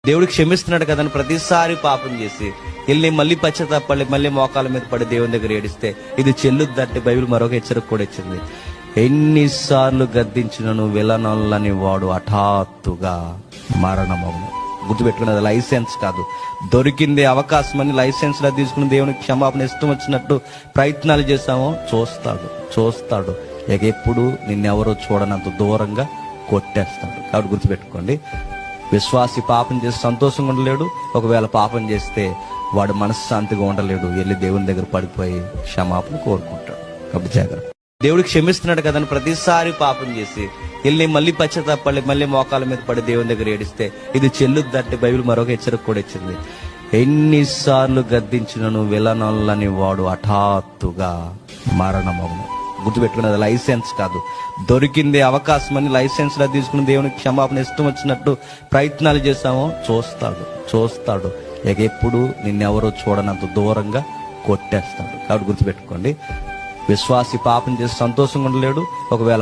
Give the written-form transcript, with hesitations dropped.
దేవుడు క్షమిస్తున్నాడు కదని ప్రతిసారి పాపం చేసి వెళ్ళి మళ్ళీ పశ్చాత్తాపడి మళ్ళీ మోకాల మీద పడి దేవుని దగ్గర ఏడిస్తే ఇది చెల్లుద్దంటే బైబిల్ మరొక హెచ్చరిక కూడా ఇచ్చింది. ఎన్నిసార్లు గద్దించినను విలనల్లని వాడు హఠాత్తుగా మరణమవును. గుర్తుపెట్టుకున్నది లైసెన్స్ కాదు, దొరికిందే అవకాశం అని లైసెన్స్ లా తీసుకుని దేవునికి క్షమాపణ ఇష్టం వచ్చినట్టు ప్రయత్నాలు చేశామో చూస్తాడు ఇక ఎప్పుడు నిన్నెవరో చూడనంత దూరంగా కొట్టేస్తాడు. కాబట్టి గుర్తుపెట్టుకోండి, విశ్వాసి పాపం చేసి సంతోషంగా ఉండలేడు, ఒకవేళ పాపం చేస్తే వాడు మనశ్శాంతిగా ఉండలేడు, వెళ్ళి దేవుని దగ్గర పడిపోయి క్షమాపణ కోరుకుంటాడు. కాబట్టి జాగ్రత్త. దేవుడు క్షమిస్తున్నాడు కదని ప్రతిసారి పాపం చేసి వెళ్ళి మళ్ళీ పశ్చాత్తాపడి మళ్ళీ మోకాల మీద పడి దేవుని దగ్గర ఏడిస్తే ఇది చెల్లుద్దంటే బైబిల్ మరొక హెచ్చరిక కూడా ఇచ్చింది. ఎన్నిసార్లు గద్దించినను విలనల్లని వాడు హఠాత్తుగా మరణమవును. గుర్తుపెట్టుకున్నది లైసెన్స్ కాదు, దొరికిందే అవకాశం అని లైసెన్స్ లా తీసుకుని దేవునికి క్షమాపణ ఇష్టం వచ్చినట్టు ప్రయత్నాలు చేశామో చూస్తాడు ఇక ఎప్పుడు నిన్నెవరో చూడనంత దూరంగా కొట్టేస్తాడు. కాబట్టి గుర్తుపెట్టుకోండి, విశ్వాసి పాపం చేసి సంతోషంగా ఉండలేడు, ఒకవేళ